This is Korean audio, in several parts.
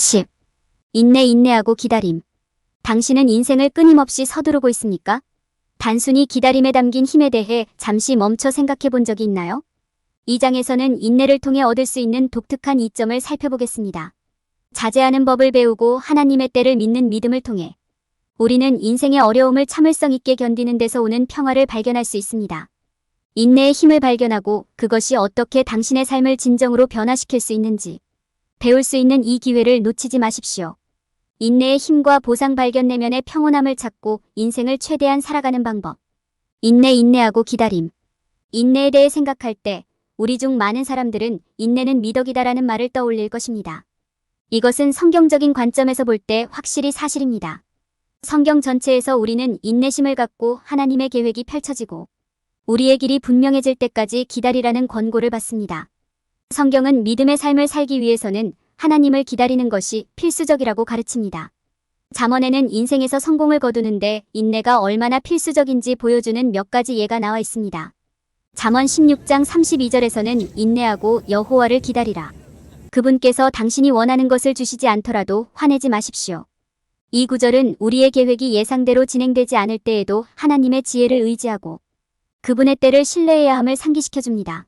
10. 인내하고 기다림. 당신은 인생을 끊임없이 서두르고 있습니까? 단순히 기다림에 담긴 힘에 대해 잠시 멈춰 생각해 본 적이 있나요? 이 장에서는 인내를 통해 얻을 수 있는 독특한 이점을 살펴보겠습니다. 자제하는 법을 배우고 하나님의 때를 믿는 믿음을 통해 우리는 인생의 어려움을 참을성 있게 견디는 데서 오는 평화를 발견할 수 있습니다. 인내의 힘을 발견하고 그것이 어떻게 당신의 삶을 진정으로 변화시킬 수 있는지 배울 수 있는 이 기회를 놓치지 마십시오. 인내의 힘과 보상 발견 내면의 평온함을 찾고 인생을 최대한 살아가는 방법. 인내하고 기다림. 인내에 대해 생각할 때 우리 중 많은 사람들은 인내는 미덕이다라는 말을 떠올릴 것입니다. 이것은 성경적인 관점에서 볼 때 확실히 사실입니다. 성경 전체에서 우리는 인내심을 갖고 하나님의 계획이 펼쳐지고 우리의 길이 분명해질 때까지 기다리라는 권고를 받습니다. 성경은 믿음의 삶을 살기 위해서는 하나님을 기다리는 것이 필수적이라고 가르칩니다. 잠언에는 인생에서 성공을 거두는데 인내가 얼마나 필수적인지 보여주는 몇 가지 예가 나와 있습니다. 잠언 16장 32절에서는 인내하고 여호와를 기다리라. 그분께서 당신이 원하는 것을 주시지 않더라도 화내지 마십시오. 이 구절은 우리의 계획이 예상대로 진행되지 않을 때에도 하나님의 지혜를 의지하고 그분의 때를 신뢰해야 함을 상기시켜줍니다.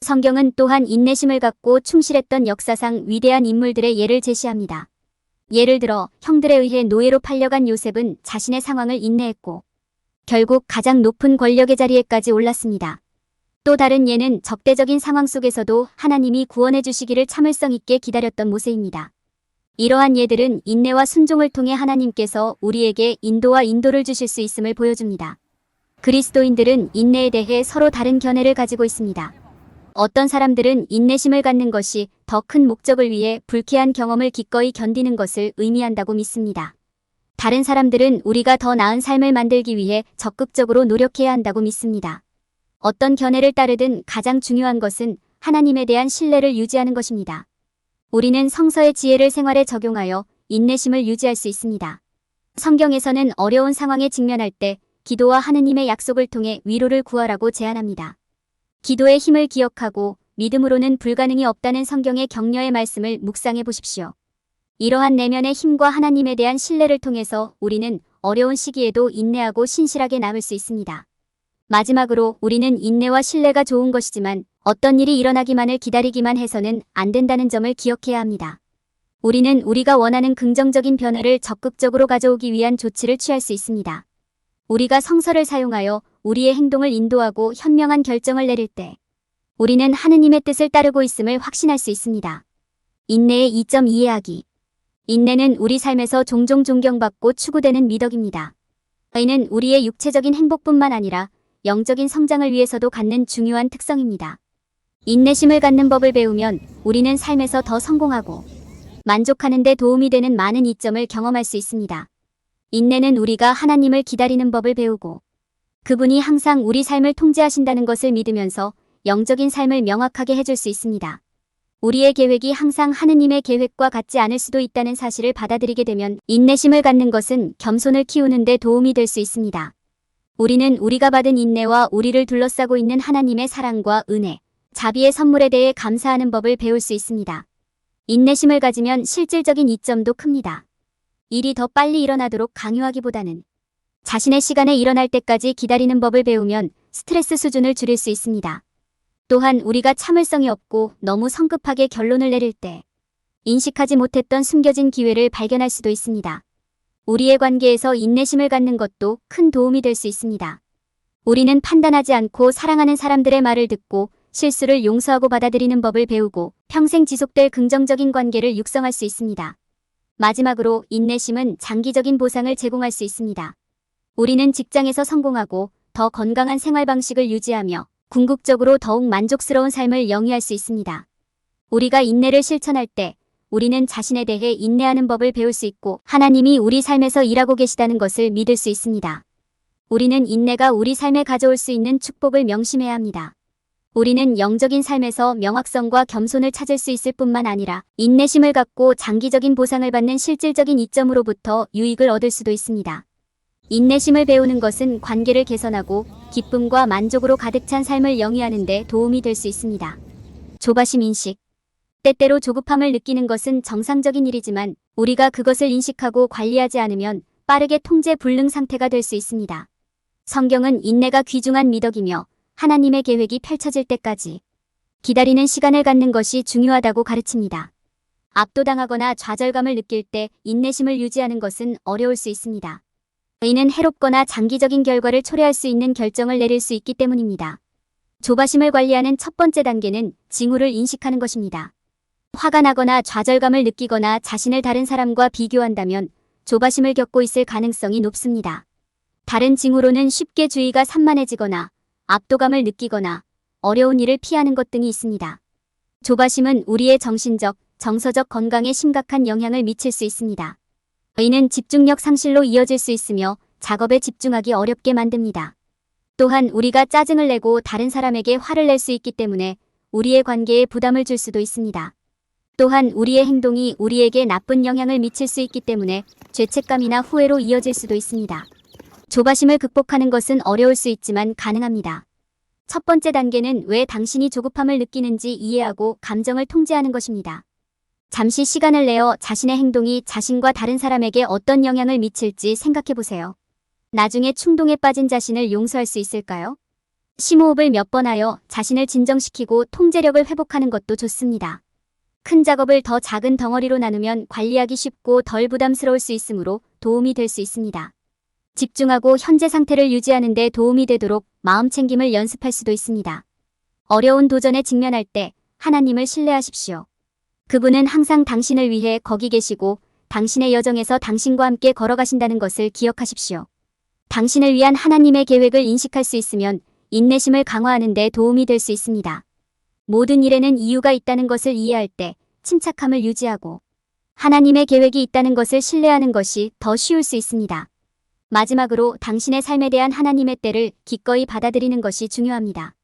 성경은 또한 인내심을 갖고 충실했던 역사상 위대한 인물들의 예를 제시합니다. 예를 들어 형들에 의해 노예로 팔려간 요셉은 자신의 상황을 인내했고 결국 가장 높은 권력의 자리에까지 올랐습니다. 또 다른 예는 적대적인 상황 속에서도 하나님이 구원해 주시기를 참을성 있게 기다렸던 모세입니다. 이러한 예들은 인내와 순종을 통해 하나님께서 우리에게 인도와 인도를 주실 수 있음을 보여줍니다. 그리스도인들은 인내에 대해 서로 다른 견해를 가지고 있습니다. 어떤 사람들은 인내심을 갖는 것이 더 큰 목적을 위해 불쾌한 경험을 기꺼이 견디는 것을 의미한다고 믿습니다. 다른 사람들은 우리가 더 나은 삶을 만들기 위해 적극적으로 노력해야 한다고 믿습니다. 어떤 견해를 따르든 가장 중요한 것은 하나님에 대한 신뢰를 유지하는 것입니다. 우리는 성서의 지혜를 생활에 적용하여 인내심을 유지할 수 있습니다. 성경에서는 어려운 상황에 직면할 때 기도와 하느님의 약속을 통해 위로를 구하라고 제안합니다. 기도의 힘을 기억하고 믿음으로는 불가능이 없다는 성경의 격려의 말씀을 묵상해 보십시오. 이러한 내면의 힘과 하나님에 대한 신뢰를 통해서 우리는 어려운 시기에도 인내하고 신실하게 남을 수 있습니다. 마지막으로 우리는 인내와 신뢰가 좋은 것이지만 어떤 일이 일어나기만을 기다리기만 해서는 안 된다는 점을 기억해야 합니다. 우리는 우리가 원하는 긍정적인 변화를 적극적으로 가져오기 위한 조치를 취할 수 있습니다. 우리가 성서를 사용하여 우리의 행동을 인도하고 현명한 결정을 내릴 때 우리는 하느님의 뜻을 따르고 있음을 확신할 수 있습니다. 인내의 2점 이해하기. 인내는 우리 삶에서 종종 존경받고 추구되는 미덕입니다. 이는 우리의 육체적인 행복뿐만 아니라 영적인 성장을 위해서도 갖는 중요한 특성입니다. 인내심을 갖는 법을 배우면 우리는 삶에서 더 성공하고 만족하는 데 도움이 되는 많은 이점을 경험할 수 있습니다. 인내는 우리가 하나님을 기다리는 법을 배우고 그분이 항상 우리 삶을 통제하신다는 것을 믿으면서 영적인 삶을 명확하게 해줄 수 있습니다. 우리의 계획이 항상 하느님의 계획과 같지 않을 수도 있다는 사실을 받아들이게 되면 인내심을 갖는 것은 겸손을 키우는 데 도움이 될 수 있습니다. 우리는 우리가 받은 인내와 우리를 둘러싸고 있는 하나님의 사랑과 은혜, 자비의 선물에 대해 감사하는 법을 배울 수 있습니다. 인내심을 가지면 실질적인 이점도 큽니다. 일이 더 빨리 일어나도록 강요하기보다는 자신의 시간에 일어날 때까지 기다리는 법을 배우면 스트레스 수준을 줄일 수 있습니다. 또한 우리가 참을성이 없고 너무 성급하게 결론을 내릴 때 인식하지 못했던 숨겨진 기회를 발견할 수도 있습니다. 우리의 관계에서 인내심을 갖는 것도 큰 도움이 될 수 있습니다. 우리는 판단하지 않고 사랑하는 사람들의 말을 듣고 실수를 용서하고 받아들이는 법을 배우고 평생 지속될 긍정적인 관계를 육성할 수 있습니다. 마지막으로 인내심은 장기적인 보상을 제공할 수 있습니다. 우리는 직장에서 성공하고 더 건강한 생활 방식을 유지하며 궁극적으로 더욱 만족스러운 삶을 영위할 수 있습니다. 우리가 인내를 실천할 때 우리는 자신에 대해 인내하는 법을 배울 수 있고 하나님이 우리 삶에서 일하고 계시다는 것을 믿을 수 있습니다. 우리는 인내가 우리 삶에 가져올 수 있는 축복을 명심해야 합니다. 우리는 영적인 삶에서 명확성과 겸손을 찾을 수 있을 뿐만 아니라 인내심을 갖고 장기적인 보상을 받는 실질적인 이점으로부터 유익을 얻을 수도 있습니다. 인내심을 배우는 것은 관계를 개선하고 기쁨과 만족으로 가득 찬 삶을 영위하는 데 도움이 될 수 있습니다. 조바심 인식. 때때로 조급함을 느끼는 것은 정상적인 일이지만 우리가 그것을 인식하고 관리하지 않으면 빠르게 통제 불능 상태가 될 수 있습니다. 성경은 인내가 귀중한 미덕이며 하나님의 계획이 펼쳐질 때까지 기다리는 시간을 갖는 것이 중요하다고 가르칩니다. 압도당하거나 좌절감을 느낄 때 인내심을 유지하는 것은 어려울 수 있습니다. 이는 해롭거나 장기적인 결과를 초래할 수 있는 결정을 내릴 수 있기 때문입니다. 조바심을 관리하는 첫 번째 단계는 징후를 인식하는 것입니다. 화가 나거나 좌절감을 느끼거나 자신을 다른 사람과 비교한다면 조바심을 겪고 있을 가능성이 높습니다. 다른 징후로는 쉽게 주의가 산만해지거나 압도감을 느끼거나 어려운 일을 피하는 것 등이 있습니다. 조바심은 우리의 정신적, 정서적 건강에 심각한 영향을 미칠 수 있습니다. 이는 집중력 상실로 이어질 수 있으며 작업에 집중하기 어렵게 만듭니다. 또한 우리가 짜증을 내고 다른 사람에게 화를 낼 수 있기 때문에 우리의 관계에 부담을 줄 수도 있습니다. 또한 우리의 행동이 우리에게 나쁜 영향을 미칠 수 있기 때문에 죄책감이나 후회로 이어질 수도 있습니다. 조바심을 극복하는 것은 어려울 수 있지만 가능합니다. 첫 번째 단계는 왜 당신이 조급함을 느끼는지 이해하고 감정을 통제하는 것입니다. 잠시 시간을 내어 자신의 행동이 자신과 다른 사람에게 어떤 영향을 미칠지 생각해 보세요. 나중에 충동에 빠진 자신을 용서할 수 있을까요? 심호흡을 몇 번 하여 자신을 진정시키고 통제력을 회복하는 것도 좋습니다. 큰 작업을 더 작은 덩어리로 나누면 관리하기 쉽고 덜 부담스러울 수 있으므로 도움이 될 수 있습니다. 집중하고 현재 상태를 유지하는 데 도움이 되도록 마음 챙김을 연습할 수도 있습니다. 어려운 도전에 직면할 때 하나님을 신뢰하십시오. 그분은 항상 당신을 위해 거기 계시고 당신의 여정에서 당신과 함께 걸어가신다는 것을 기억하십시오. 당신을 위한 하나님의 계획을 인식할 수 있으면 인내심을 강화하는 데 도움이 될 수 있습니다. 모든 일에는 이유가 있다는 것을 이해할 때 침착함을 유지하고 하나님의 계획이 있다는 것을 신뢰하는 것이 더 쉬울 수 있습니다. 마지막으로 당신의 삶에 대한 하나님의 때를 기꺼이 받아들이는 것이 중요합니다.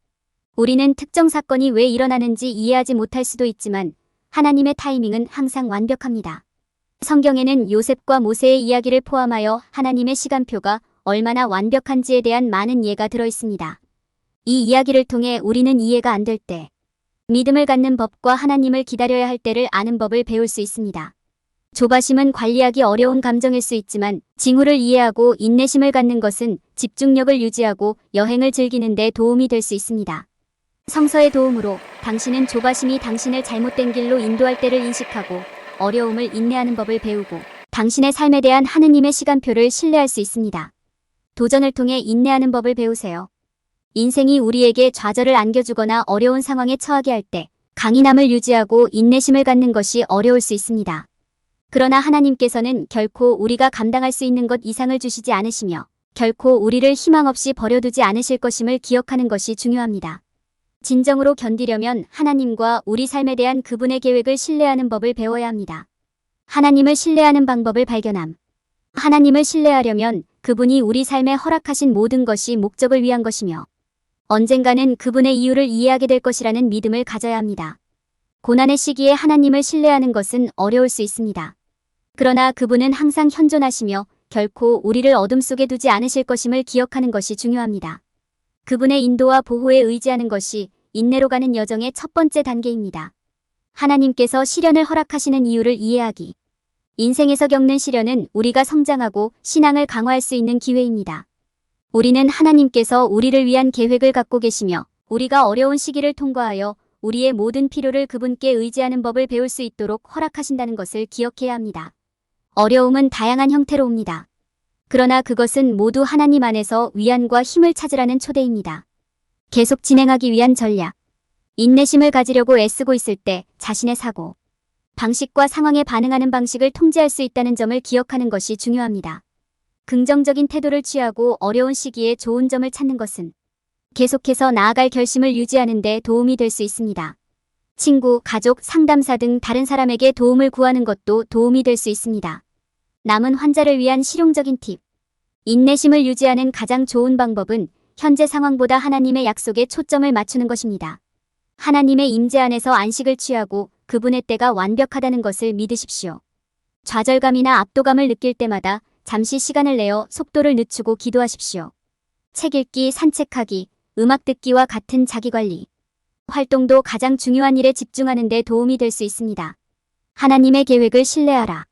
우리는 특정 사건이 왜 일어나는지 이해하지 못할 수도 있지만 하나님의 타이밍은 항상 완벽합니다. 성경에는 요셉과 모세의 이야기를 포함하여 하나님의 시간표가 얼마나 완벽한지에 대한 많은 예가 들어 있습니다. 이 이야기를 통해 우리는 이해가 안 될 때 믿음을 갖는 법과 하나님을 기다려야 할 때를 아는 법을 배울 수 있습니다. 조바심은 관리하기 어려운 감정일 수 있지만 징후를 이해하고 인내심을 갖는 것은 집중력을 유지하고 여행을 즐기는 데 도움이 될 수 있습니다. 성서의 도움으로 당신은 조바심이 당신을 잘못된 길로 인도할 때를 인식하고 어려움을 인내하는 법을 배우고 당신의 삶에 대한 하느님의 시간표를 신뢰할 수 있습니다. 도전을 통해 인내하는 법을 배우세요. 인생이 우리에게 좌절을 안겨주거나 어려운 상황에 처하게 할 때 강인함을 유지하고 인내심을 갖는 것이 어려울 수 있습니다. 그러나 하나님께서는 결코 우리가 감당할 수 있는 것 이상을 주시지 않으시며 결코 우리를 희망 없이 버려두지 않으실 것임을 기억하는 것이 중요합니다. 진정으로 견디려면 하나님과 우리 삶에 대한 그분의 계획을 신뢰하는 법을 배워야 합니다. 하나님을 신뢰하는 방법을 발견함. 하나님을 신뢰하려면 그분이 우리 삶에 허락하신 모든 것이 목적을 위한 것이며 언젠가는 그분의 이유를 이해하게 될 것이라는 믿음을 가져야 합니다. 고난의 시기에 하나님을 신뢰하는 것은 어려울 수 있습니다. 그러나 그분은 항상 현존하시며 결코 우리를 어둠 속에 두지 않으실 것임을 기억하는 것이 중요합니다. 그분의 인도와 보호에 의지하는 것이 인내로 가는 여정의 첫 번째 단계입니다. 하나님께서 시련을 허락하시는 이유를 이해하기. 인생에서 겪는 시련은 우리가 성장하고 신앙을 강화할 수 있는 기회입니다. 우리는 하나님께서 우리를 위한 계획을 갖고 계시며 우리가 어려운 시기를 통과하여 우리의 모든 필요를 그분께 의지하는 법을 배울 수 있도록 허락하신다는 것을 기억해야 합니다. 어려움은 다양한 형태로 옵니다. 그러나 그것은 모두 하나님 안에서 위안과 힘을 찾으라는 초대입니다. 계속 진행하기 위한 전략. 인내심을 가지려고 애쓰고 있을 때 자신의 사고, 방식과 상황에 반응하는 방식을 통제할 수 있다는 점을 기억하는 것이 중요합니다. 긍정적인 태도를 취하고 어려운 시기에 좋은 점을 찾는 것은 계속해서 나아갈 결심을 유지하는 데 도움이 될 수 있습니다. 친구, 가족, 상담사 등 다른 사람에게 도움을 구하는 것도 도움이 될 수 있습니다. 남은 환자를 위한 실용적인 팁. 인내심을 유지하는 가장 좋은 방법은 현재 상황보다 하나님의 약속에 초점을 맞추는 것입니다. 하나님의 임재 안에서 안식을 취하고 그분의 때가 완벽하다는 것을 믿으십시오. 좌절감이나 압도감을 느낄 때마다 잠시 시간을 내어 속도를 늦추고 기도하십시오. 책 읽기, 산책하기, 음악 듣기와 같은 자기관리. 활동도 가장 중요한 일에 집중하는 데 도움이 될 수 있습니다. 하나님의 계획을 신뢰하라.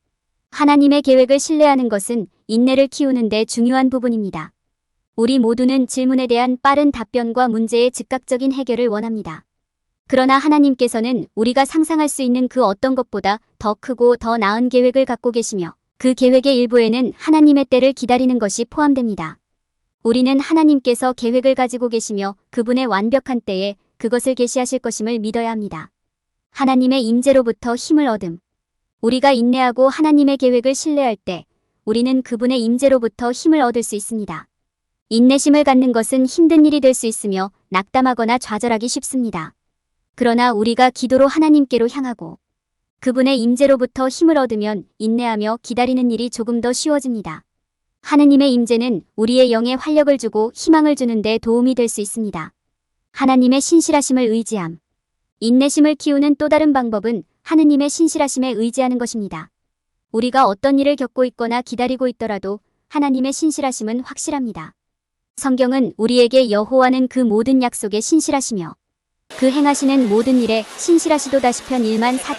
하나님의 계획을 신뢰하는 것은 인내를 키우는 데 중요한 부분입니다. 우리 모두는 질문에 대한 빠른 답변과 문제의 즉각적인 해결을 원합니다. 그러나 하나님께서는 우리가 상상할 수 있는 그 어떤 것보다 더 크고 더 나은 계획을 갖고 계시며 그 계획의 일부에는 하나님의 때를 기다리는 것이 포함됩니다. 우리는 하나님께서 계획을 가지고 계시며 그분의 완벽한 때에 그것을 계시하실 것임을 믿어야 합니다. 하나님의 임재로부터 힘을 얻음. 우리가 인내하고 하나님의 계획을 신뢰할 때 우리는 그분의 임재로부터 힘을 얻을 수 있습니다. 인내심을 갖는 것은 힘든 일이 될 수 있으며 낙담하거나 좌절하기 쉽습니다. 그러나 우리가 기도로 하나님께로 향하고 그분의 임재로부터 힘을 얻으면 인내하며 기다리는 일이 조금 더 쉬워집니다. 하느님의 임재는 우리의 영에 활력을 주고 희망을 주는 데 도움이 될 수 있습니다. 하나님의 신실하심을 의지함. 인내심을 키우는 또 다른 방법은 하느님의 신실하심에 의지하는 것입니다. 우리가 어떤 일을 겪고 있거나 기다리고 있더라도 하나님의 신실하심은 확실합니다. 성경은 우리에게 여호와는 그 모든 약속에 신실하시며 그 행하시는 모든 일에 신실하시도다 시편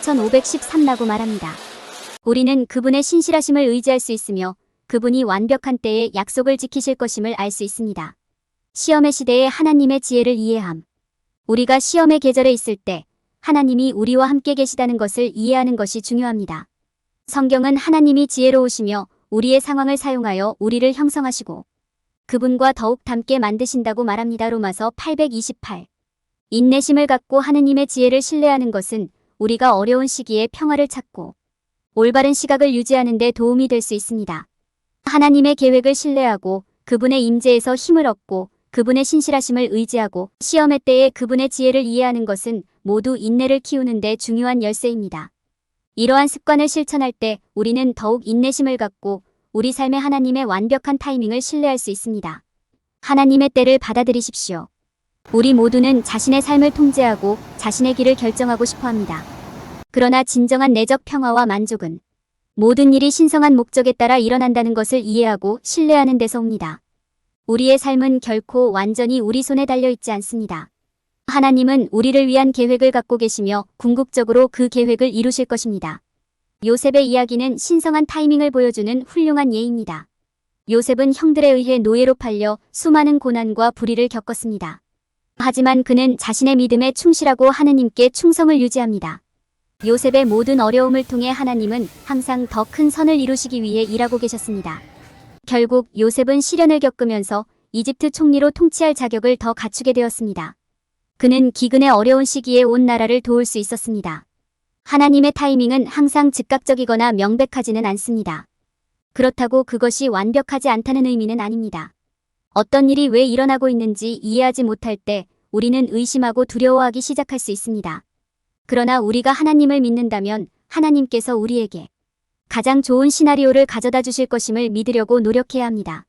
14,513라고 말합니다. 우리는 그분의 신실하심을 의지할 수 있으며 그분이 완벽한 때에 약속을 지키실 것임을 알 수 있습니다. 시험의 시대에 하나님의 지혜를 이해함. 우리가 시험의 계절에 있을 때 하나님이 우리와 함께 계시다는 것을 이해하는 것이 중요합니다. 성경은 하나님이 지혜로우시며 우리의 상황을 사용하여 우리를 형성하시고 그분과 더욱 닮게 만드신다고 말합니다. 로마서 828. 인내심을 갖고 하느님의 지혜를 신뢰하는 것은 우리가 어려운 시기에 평화를 찾고 올바른 시각을 유지하는 데 도움이 될 수 있습니다. 하나님의 계획을 신뢰하고 그분의 임재에서 힘을 얻고 그분의 신실하심을 의지하고 시험의 때에 그분의 지혜를 이해하는 것은 모두 인내를 키우는 데 중요한 열쇠입니다. 이러한 습관을 실천할 때 우리는 더욱 인내심을 갖고 우리 삶의 하나님의 완벽한 타이밍을 신뢰할 수 있습니다. 하나님의 때를 받아들이십시오. 우리 모두는 자신의 삶을 통제하고 자신의 길을 결정하고 싶어 합니다. 그러나 진정한 내적 평화와 만족은 모든 일이 신성한 목적에 따라 일어난다는 것을 이해하고 신뢰하는 데서 옵니다. 우리의 삶은 결코 완전히 우리 손에 달려있지 않습니다. 하나님은 우리를 위한 계획을 갖고 계시며 궁극적으로 그 계획을 이루실 것입니다. 요셉의 이야기는 신성한 타이밍을 보여주는 훌륭한 예입니다. 요셉은 형들에 의해 노예로 팔려 수많은 고난과 불의를 겪었습니다. 하지만 그는 자신의 믿음에 충실하고 하느님께 충성을 유지합니다. 요셉의 모든 어려움을 통해 하나님은 항상 더 큰 선을 이루시기 위해 일하고 계셨습니다. 결국 요셉은 시련을 겪으면서 이집트 총리로 통치할 자격을 더 갖추게 되었습니다. 그는 기근의 어려운 시기에 온 나라를 도울 수 있었습니다. 하나님의 타이밍은 항상 즉각적이거나 명백하지는 않습니다. 그렇다고 그것이 완벽하지 않다는 의미는 아닙니다. 어떤 일이 왜 일어나고 있는지 이해하지 못할 때 우리는 의심하고 두려워하기 시작할 수 있습니다. 그러나 우리가 하나님을 믿는다면 하나님께서 우리에게 가장 좋은 시나리오를 가져다 주실 것임을 믿으려고 노력해야 합니다.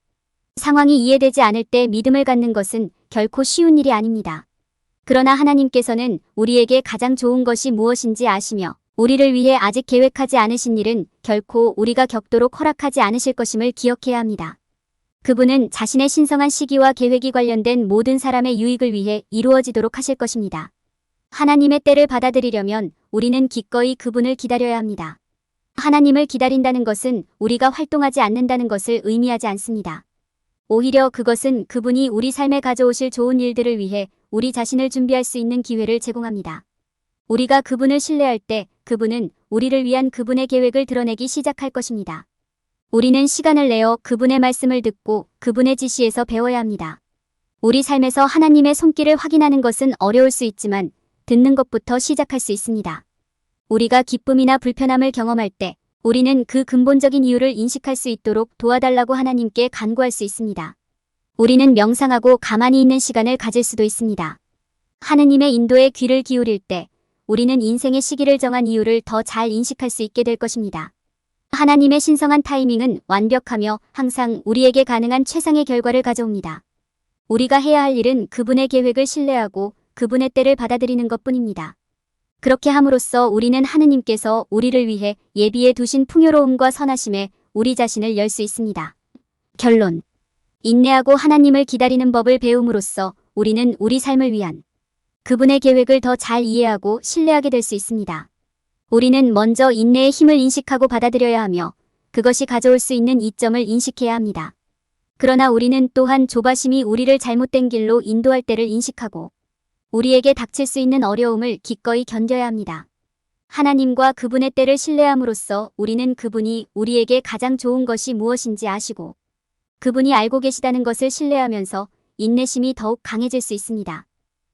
상황이 이해되지 않을 때 믿음을 갖는 것은 결코 쉬운 일이 아닙니다. 그러나 하나님께서는 우리에게 가장 좋은 것이 무엇인지 아시며 우리를 위해 아직 계획하지 않으신 일은 결코 우리가 겪도록 허락하지 않으실 것임을 기억해야 합니다. 그분은 자신의 신성한 시기와 계획이 관련된 모든 사람의 유익을 위해 이루어지도록 하실 것입니다. 하나님의 때를 받아들이려면 우리는 기꺼이 그분을 기다려야 합니다. 하나님을 기다린다는 것은 우리가 활동하지 않는다는 것을 의미하지 않습니다. 오히려 그것은 그분이 우리 삶에 가져오실 좋은 일들을 위해 우리 자신을 준비할 수 있는 기회를 제공합니다. 우리가 그분을 신뢰할 때 그분은 우리를 위한 그분의 계획을 드러내기 시작할 것입니다. 우리는 시간을 내어 그분의 말씀을 듣고 그분의 지시에서 배워야 합니다. 우리 삶에서 하나님의 손길을 확인하는 것은 어려울 수 있지만 듣는 것부터 시작할 수 있습니다. 우리가 기쁨이나 불편함을 경험할 때 우리는 그 근본적인 이유를 인식할 수 있도록 도와달라고 하나님께 간구할 수 있습니다. 우리는 명상하고 가만히 있는 시간을 가질 수도 있습니다. 하느님의 인도에 귀를 기울일 때 우리는 인생의 시기를 정한 이유를 더 잘 인식할 수 있게 될 것입니다. 하나님의 신성한 타이밍은 완벽하며 항상 우리에게 가능한 최상의 결과를 가져옵니다. 우리가 해야 할 일은 그분의 계획을 신뢰하고 그분의 때를 받아들이는 것뿐입니다. 그렇게 함으로써 우리는 하느님께서 우리를 위해 예비해 두신 풍요로움과 선하심에 우리 자신을 열 수 있습니다. 결론. 인내하고 하나님을 기다리는 법을 배움으로써 우리는 우리 삶을 위한 그분의 계획을 더 잘 이해하고 신뢰하게 될 수 있습니다. 우리는 먼저 인내의 힘을 인식하고 받아들여야 하며 그것이 가져올 수 있는 이점을 인식해야 합니다. 그러나 우리는 또한 조바심이 우리를 잘못된 길로 인도할 때를 인식하고 우리에게 닥칠 수 있는 어려움을 기꺼이 견뎌야 합니다. 하나님과 그분의 때를 신뢰함으로써 우리는 그분이 우리에게 가장 좋은 것이 무엇인지 아시고 그분이 알고 계시다는 것을 신뢰하면서 인내심이 더욱 강해질 수 있습니다.